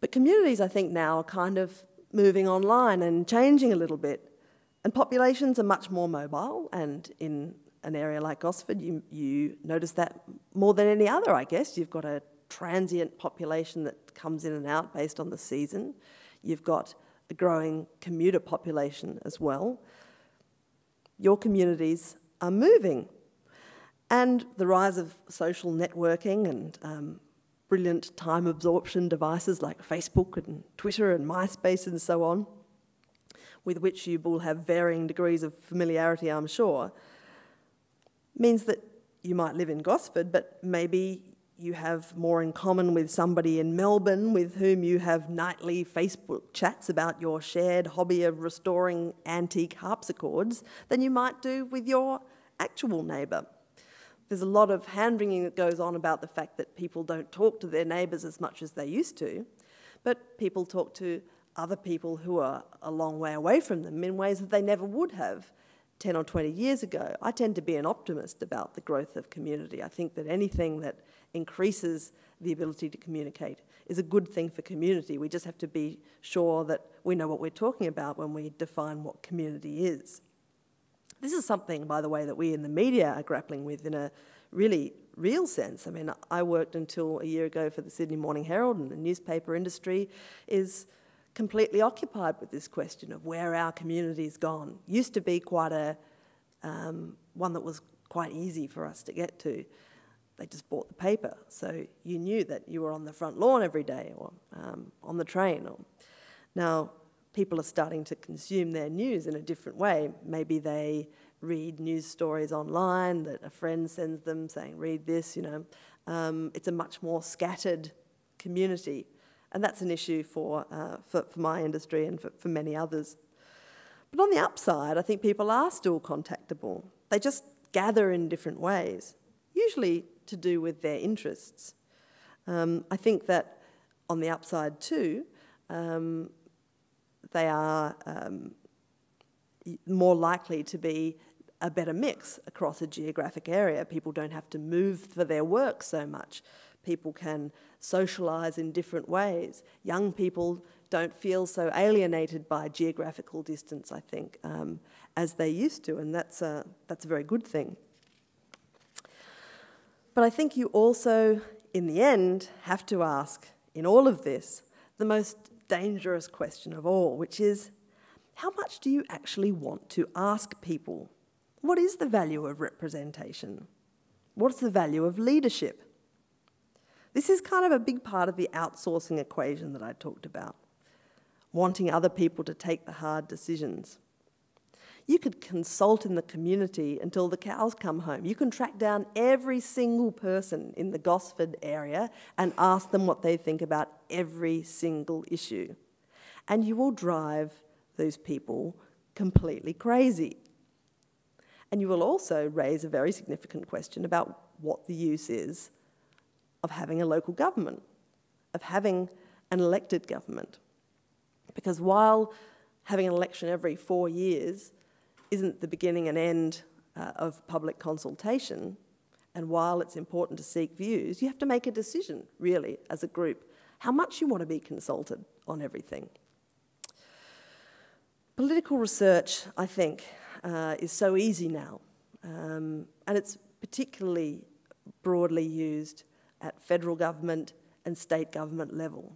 But communities, I think, now are kind of moving online and changing a little bit. And populations are much more mobile, and in an area like Gosford, you notice that more than any other, I guess. You've got a transient population that comes in and out based on the season. You've got a growing commuter population as well. Your communities are moving. And the rise of social networking and brilliant time absorption devices like Facebook and Twitter and MySpace and so on, with which you will have varying degrees of familiarity, I'm sure, means that you might live in Gosford, but maybe you have more in common with somebody in Melbourne with whom you have nightly Facebook chats about your shared hobby of restoring antique harpsichords than you might do with your actual neighbour. There's a lot of hand-wringing that goes on about the fact that people don't talk to their neighbours as much as they used to, but people talk to other people who are a long way away from them in ways that they never would have 10 or 20 years ago. I tend to be an optimist about the growth of community. I think that anything that increases the ability to communicate is a good thing for community. We just have to be sure that we know what we're talking about when we define what community is. This is something, by the way, that we in the media are grappling with in a really real sense. I mean, I worked until a year ago for the Sydney Morning Herald, and the newspaper industry is completely occupied with this question of where our community's gone. Used to be quite a one that was quite easy for us to get to. They just bought the paper, so you knew that you were on the front lawn every day or on the train. Now, people are starting to consume their news in a different way. Maybe they read news stories online that a friend sends them saying, read this, you know. It's a much more scattered community. And that's an issue for my industry and for many others. But on the upside, I think people are still contactable. They just gather in different ways, usually to do with their interests. I think that on the upside too, they are more likely to be a better mix across a geographic area. People don't have to move for their work so much. People can socialise in different ways. Young people don't feel so alienated by geographical distance, I think, as they used to, and that's a very good thing. But I think you also, in the end, have to ask, in all of this, the most dangerous question of all, which is, how much do you actually want to ask people? What is the value of representation? What's the value of leadership? This is kind of a big part of the outsourcing equation that I talked about, wanting other people to take the hard decisions. You could consult in the community until the cows come home. You can track down every single person in the Gosford area and ask them what they think about every single issue. And you will drive those people completely crazy. And you will also raise a very significant question about what the use is of having a local government, of having an elected government. Because while having an election every 4 years isn't the beginning and end of public consultation, and while it's important to seek views, you have to make a decision, really, as a group, how much you want to be consulted on everything. Political research, I think, is so easy now, and it's particularly broadly used at federal government and state government level.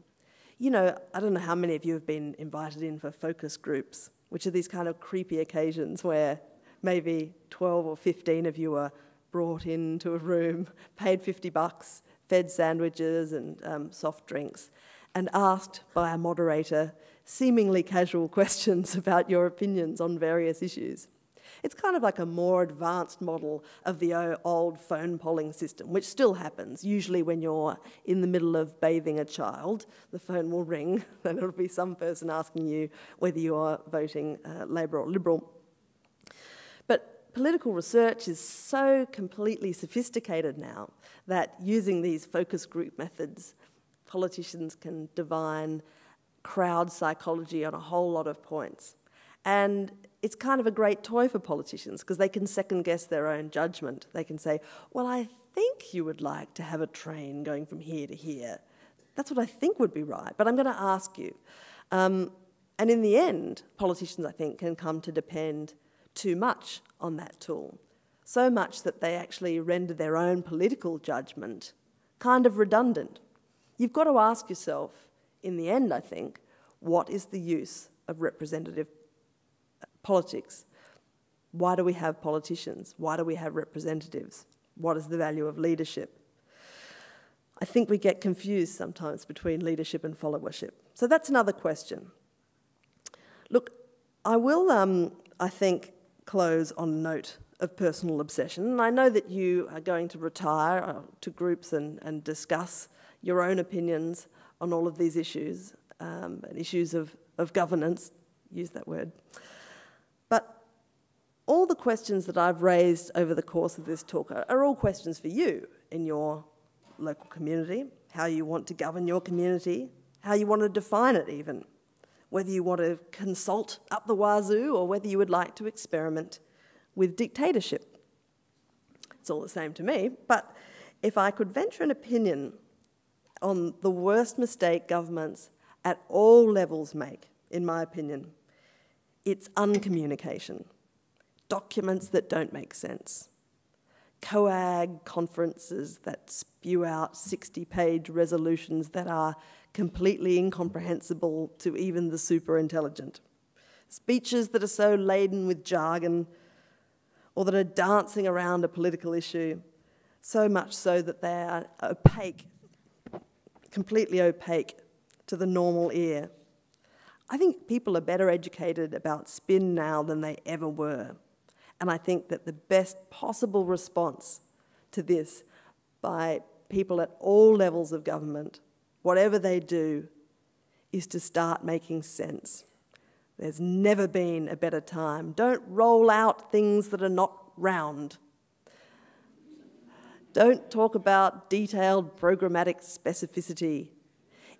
You know, I don't know how many of you have been invited in for focus groups, which are these kind of creepy occasions where maybe 12 or 15 of you are brought into a room, paid $50, fed sandwiches and soft drinks, and asked by a moderator seemingly casual questions about your opinions on various issues. It's kind of like a more advanced model of the old phone polling system, which still happens. Usually when you're in the middle of bathing a child, the phone will ring, and it'll be some person asking you whether you are voting Labor or Liberal. But political research is so completely sophisticated now that using these focus group methods, politicians can divine crowd psychology on a whole lot of points. And it's kind of a great toy for politicians because they can second-guess their own judgment. They can say, well, I think you would like to have a train going from here to here. That's what I think would be right, but I'm going to ask you. And in the end, politicians, I think, can come to depend too much on that tool, so much that they actually render their own political judgment kind of redundant. You've got to ask yourself, in the end, I think, what is the use of representative politics? Why do we have politicians? Why do we have representatives? What is the value of leadership? I think we get confused sometimes between leadership and followership. So that's another question. Look, I will, I think, close on a note of personal obsession. And I know that you are going to retire to groups and discuss your own opinions on all of these issues, and issues of governance, use that word. But all the questions that I've raised over the course of this talk are all questions for you in your local community, how you want to govern your community, how you want to define it even, whether you want to consult up the wazoo or whether you would like to experiment with dictatorship. It's all the same to me, but if I could venture an opinion on the worst mistake governments at all levels make, in my opinion, it's uncommunication, documents that don't make sense, COAG conferences that spew out 60-page resolutions that are completely incomprehensible to even the super intelligent, speeches that are so laden with jargon or that are dancing around a political issue, so much so that they are opaque, completely opaque to the normal ear. I think people are better educated about spin now than they ever were. And I think that the best possible response to this by people at all levels of government, whatever they do, is to start making sense. There's never been a better time. Don't roll out things that are not round. Don't talk about detailed programmatic specificity.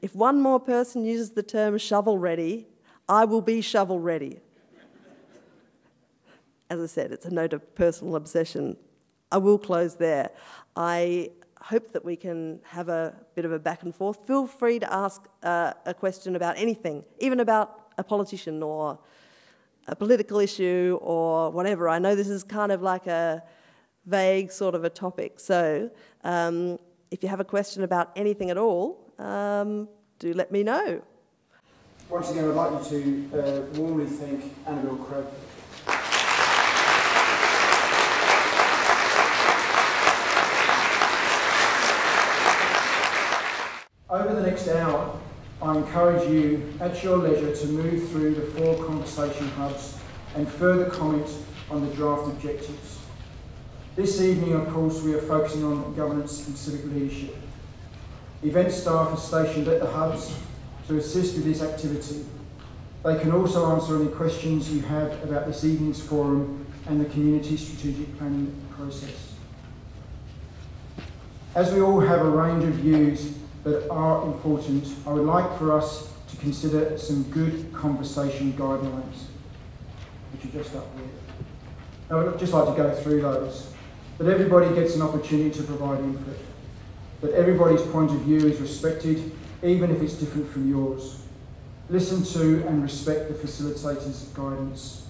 If one more person uses the term shovel-ready, I will be shovel-ready. As I said, it's a note of personal obsession. I will close there. I hope that we can have a bit of a back and forth. Feel free to ask a question about anything, even about a politician or a political issue or whatever. I know this is kind of like a vague sort of a topic. So if you have a question about anything at all, do let me know. Once again, I'd like you to warmly thank Annabel Crabb. Over the next hour, I encourage you, at your leisure, to move through the 4 conversation hubs and further comment on the draft objectives. This evening, of course, we are focusing on governance and civic leadership. Event staff are stationed at the hubs to assist with this activity. They can also answer any questions you have about this evening's forum and the community strategic planning process. As we all have a range of views that are important, I would like for us to consider some good conversation guidelines, which are just up there. I would just like to go through those. That everybody gets an opportunity to provide input. That everybody's point of view is respected, even if it's different from yours. Listen to and respect the facilitator's guidance.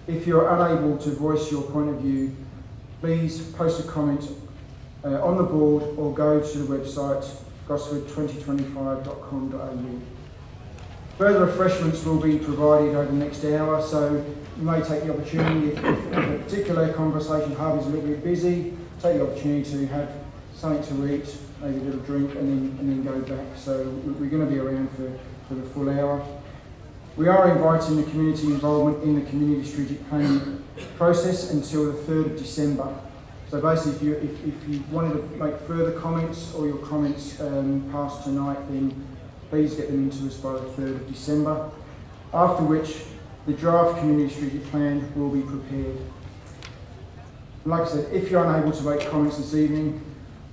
If you're unable to voice your point of view, please post a comment on the board or go to the website gosford2025.com.au. Further refreshments will be provided over the next hour, so you may take the opportunity, if a particular conversation hub is a little bit busy, take the opportunity to have something to eat, maybe a little drink, and then go back. So we're going to be around for the full hour. We are inviting the community involvement in the community strategic planning process until the 3rd of December. So basically, if you wanted to make further comments or your comments past tonight, then please get them into us by the 3rd of December, after which the draft community strategic plan will be prepared. And like I said, if you're unable to make comments this evening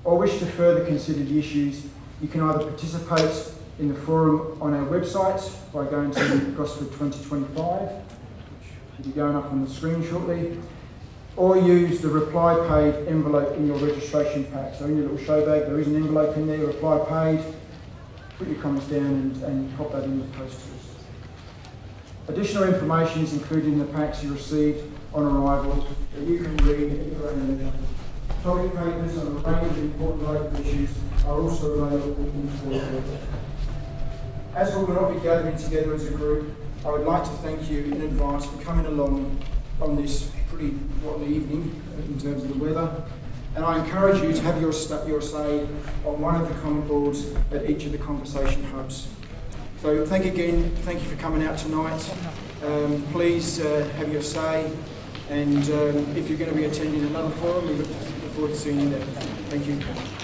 or wish to further consider the issues, you can either participate in the forum on our website by going to Gosford 2025, which will be going up on the screen shortly, or use the reply paid envelope in your registration pack. So in your little show bag, there is an envelope in there, reply paid. put your comments down and pop that in the post to us. Additional information is included in the packs you received on arrival that you can read at your own leisure. Topic papers on a range of important local issues are also available in foyer. As we will not be gathering together as a group, I would like to thank you in advance for coming along on this pretty rotten evening in terms of the weather. And I encourage you to have your say on one of the comment boards at each of the conversation hubs. So thank you for coming out tonight. Please have your say, and if you're going to be attending another forum, we look forward to seeing you there. Thank you.